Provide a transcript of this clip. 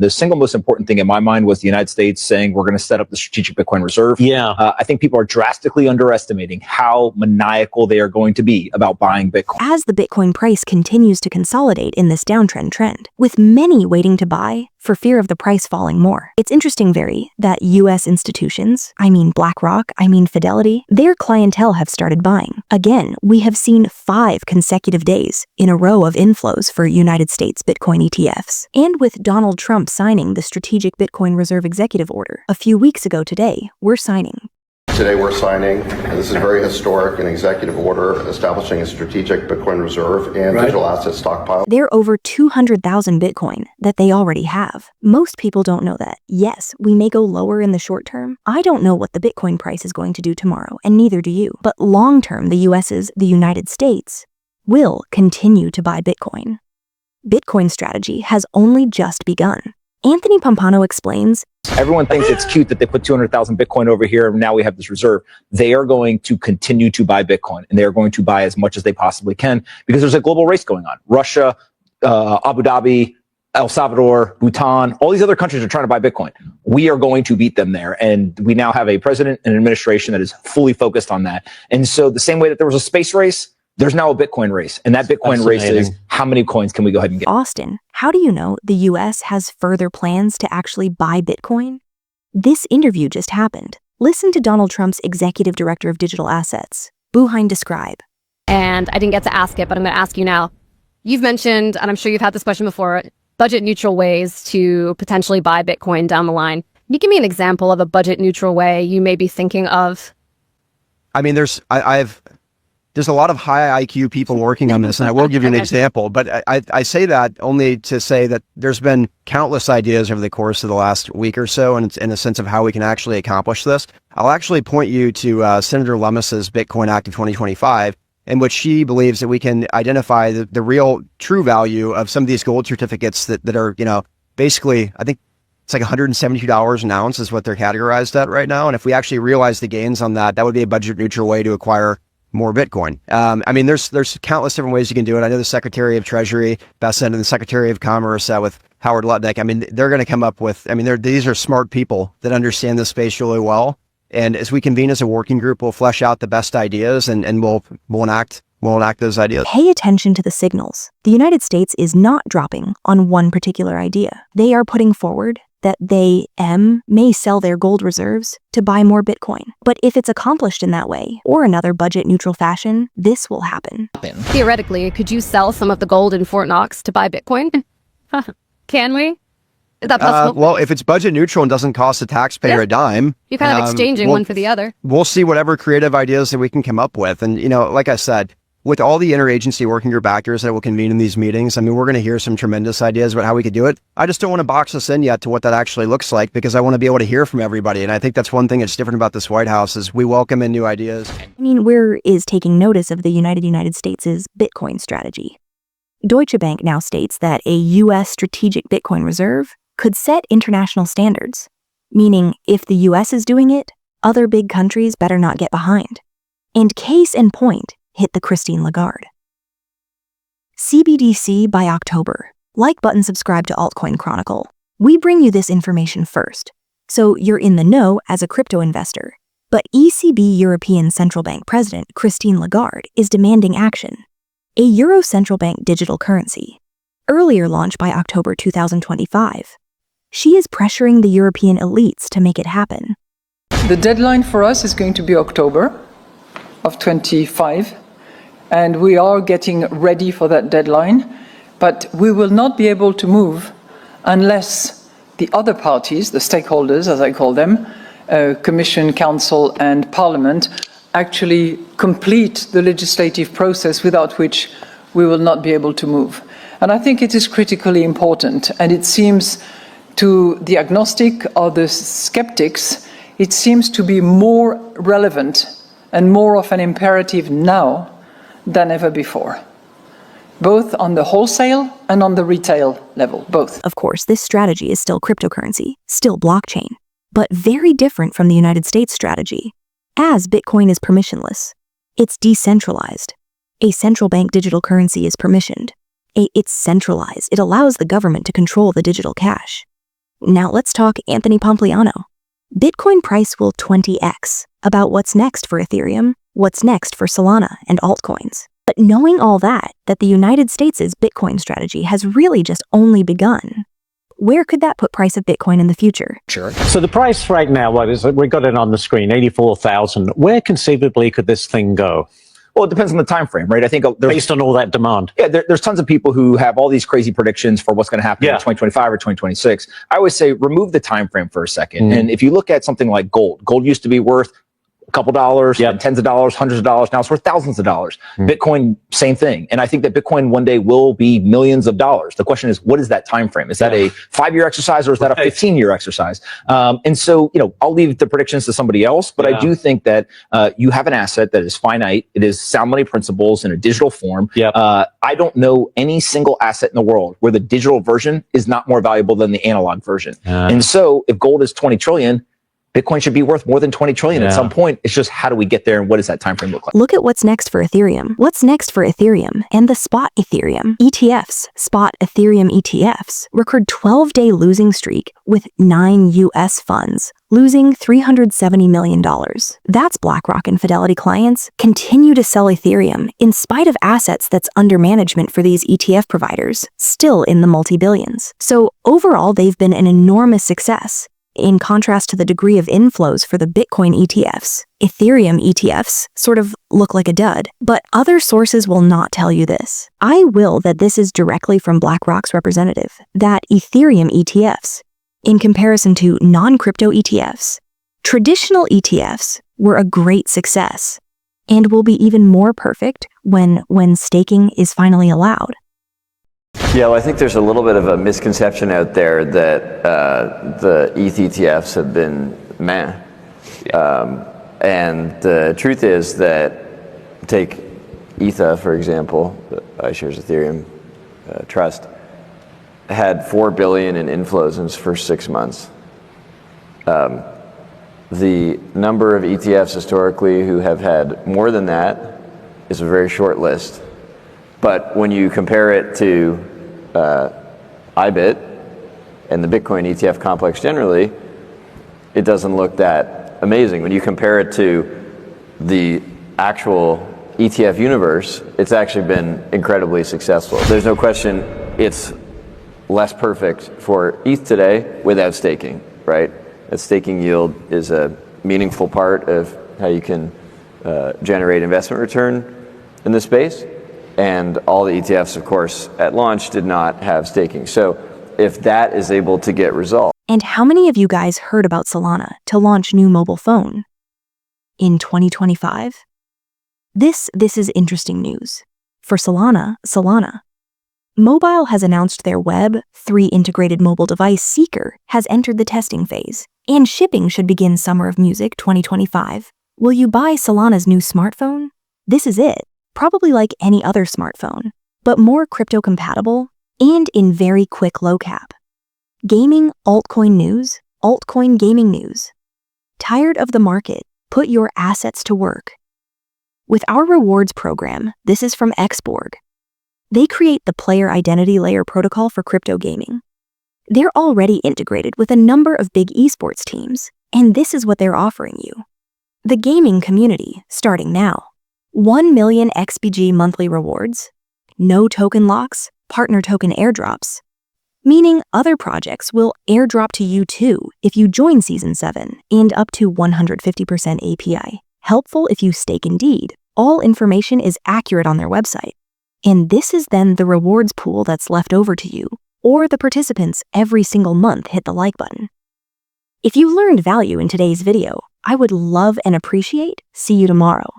The single most important thing in my mind was the United States saying we're going to set up the strategic Bitcoin reserve. Yeah. I think people are drastically underestimating how maniacal they are going to be about buying Bitcoin. As the Bitcoin price continues to consolidate in this downtrend trend, with many waiting to buy for fear of the price falling more. It's interesting, that U.S. institutions, BlackRock, Fidelity, their clientele have started buying. Again, we have seen 5 consecutive days in a row of inflows for United States Bitcoin ETFs. And with Donald Trump signing the Strategic Bitcoin Reserve Executive Order a few weeks ago today, we're signing. Today we're signing, and this is very historic, an executive order establishing a strategic Bitcoin reserve and digital asset stockpile. There are over 200,000 Bitcoin that they already have. Most people don't know that. Yes, we may go lower in the short term. I don't know what the Bitcoin price is going to do tomorrow, and neither do you. But long term, the United States, will continue to buy Bitcoin. Bitcoin strategy has only just begun. Anthony Pompano explains, everyone thinks it's cute that they put 200,000 Bitcoin over here and now we have this reserve. They are going to continue to buy Bitcoin, and they are going to buy as much as they possibly can because there's a global race going on. Russia, Abu Dhabi, El Salvador, Bhutan, all these other countries are trying to buy Bitcoin. We are going to beat them there. And we now have a president and administration that is fully focused on that. And so the same way that there was a space race, there's now a Bitcoin race. And that Bitcoin race is how many coins can we go ahead and get? Austin, how do you know the U.S. has further plans to actually buy Bitcoin? This interview just happened. Listen to Donald Trump's executive director of digital assets, Buhine, describe. And I didn't get to ask it, but I'm going to ask you now. You've mentioned, and I'm sure you've had this question before, budget neutral ways to potentially buy Bitcoin down the line. Can you give me an example of a budget neutral way you may be thinking of? There's a lot of high IQ people working on this, and I will give you an example, but I say that only to say that there's been countless ideas over the course of the last week or so, and it's in a sense of how we can actually accomplish this. I'll actually point you to Senator Lummis's Bitcoin Act of 2025, in which she believes that we can identify the real true value of some of these gold certificates that are, basically, I think it's like $172 an ounce is what they're categorized at right now. And if we actually realize the gains on that, that would be a budget neutral way to acquire more Bitcoin. There's countless different ways you can do it. I know the Secretary of Treasury, Bessent, and the Secretary of Commerce with Howard Lutnick. They're going to come up with, these are smart people that understand this space really well. And as we convene as a working group, we'll flesh out the best ideas and we'll enact those ideas. Pay attention to the signals. The United States is not dropping on one particular idea. They are putting forward that they may sell their gold reserves to buy more Bitcoin. But if it's accomplished in that way, or another budget-neutral fashion, this will happen. Theoretically, could you sell some of the gold in Fort Knox to buy Bitcoin? Can we? Is that possible? Well, if it's budget neutral and doesn't cost the taxpayer a dime, you're kind of exchanging one for the other. We'll see whatever creative ideas that we can come up with. And, like I said, with all the interagency working group actors that will convene in these meetings, we're going to hear some tremendous ideas about how we could do it. I just don't want to box us in yet to what that actually looks like, because I want to be able to hear from everybody. And I think that's one thing that's different about this White House is we welcome in new ideas. Where is taking notice of the United States' Bitcoin strategy? Deutsche Bank now states that a U.S. strategic Bitcoin reserve could set international standards, meaning if the U.S. is doing it, other big countries better not get behind. And case in point, hit the Christine Lagarde. CBDC by October. Like button, subscribe to Altcoin Chronicle. We bring you this information first, so you're in the know as a crypto investor. But ECB European Central Bank President Christine Lagarde is demanding action. A Euro central bank digital currency, earlier launched by October 2025. She is pressuring the European elites to make it happen. The deadline for us is going to be October of 25. And we are getting ready for that deadline, but we will not be able to move unless the other parties, the stakeholders, as I call them, Commission, Council, and Parliament, actually complete the legislative process, without which we will not be able to move. And I think it is critically important, and it seems to the agnostic or the skeptics, it seems to be more relevant and more of an imperative now than ever before, both on the wholesale and on the retail level, both. Of course, this strategy is still cryptocurrency, still blockchain, but very different from the United States strategy, as Bitcoin is permissionless. It's decentralized. A central bank digital currency is permissioned. It's centralized. It allows the government to control the digital cash. Now let's talk Anthony Pompliano. Bitcoin price will 20x about what's next for Ethereum, what's next for Solana and altcoins. But knowing all that the United States' Bitcoin strategy has really just only begun, where could that put price of Bitcoin in the future? Sure. So the price right now, what is it? We got it on the screen, 84,000. Where conceivably could this thing go? Well, it depends on the time frame, right? I think Based on all that demand. Yeah, there's tons of people who have all these crazy predictions for what's going to happen in 2025 or 2026. I always say remove the time frame for a second. And if you look at something like gold used to be worth a couple dollars, tens of dollars, hundreds of dollars. Now it's worth thousands of dollars. Bitcoin, same thing. And I think that Bitcoin one day will be millions of dollars. The question is, what is that time frame? Is that a 5-year exercise or is that a 15-year exercise? And so, I'll leave the predictions to somebody else, but I do think that you have an asset that is finite. It is sound money principles in a digital form. I don't know any single asset in the world where the digital version is not more valuable than the analog version. And so if gold is 20 trillion, Bitcoin should be worth more than 20 trillion at some point. It's just how do we get there and what does that time frame look like? Look at what's next for Ethereum. What's next for Ethereum and the spot Ethereum ETFs, spot Ethereum ETFs, record 12-day losing streak with 9 US funds losing $370 million. That's BlackRock and Fidelity clients continue to sell Ethereum in spite of assets that's under management for these ETF providers, still in the multi-billions. So overall, they've been an enormous success. In contrast to the degree of inflows for the Bitcoin ETFs, Ethereum ETFs sort of look like a dud, but other sources will not tell you this. I will that this is directly from BlackRock's representative, that Ethereum ETFs, in comparison to non-crypto ETFs, traditional ETFs were a great success and will be even more perfect when staking is finally allowed. Yeah, well, I think there's a little bit of a misconception out there that the ETH ETFs have been meh. And the truth is that, take ETHA, for example, the iShares Ethereum Trust, had $4 billion in inflows in its first 6 months. The number of ETFs historically who have had more than that is a very short list. But when you compare it to IBIT and the Bitcoin ETF complex generally, it doesn't look that amazing. When you compare it to the actual ETF universe, it's actually been incredibly successful. There's no question it's less perfect for ETH today without staking, right? A staking yield is a meaningful part of how you can generate investment return in this space. And all the ETFs, of course, at launch did not have staking. So if that is able to get resolved. And how many of you guys heard about Solana to launch new mobile phone in 2025? This is interesting news. For Solana, Mobile has announced their Web3 integrated mobile device Seeker has entered the testing phase, and shipping should begin summer of music 2025. Will you buy Solana's new smartphone? This is it. Probably like any other smartphone, but more crypto compatible and in very quick low cap. Gaming altcoin news, altcoin gaming news. Tired of the market? Put your assets to work. With our rewards program, this is from Xborg. They create the player identity layer protocol for crypto gaming. They're already integrated with a number of big esports teams, and this is what they're offering you. The gaming community, starting now. 1 million XBG monthly rewards, no token locks, partner token airdrops, meaning other projects will airdrop to you too if you join Season 7 and up to 150% API. Helpful if you stake indeed. All information is accurate on their website. And this is then the rewards pool that's left over to you, or the participants every single month hit the like button. If you learned value in today's video, I would love and appreciate see you tomorrow.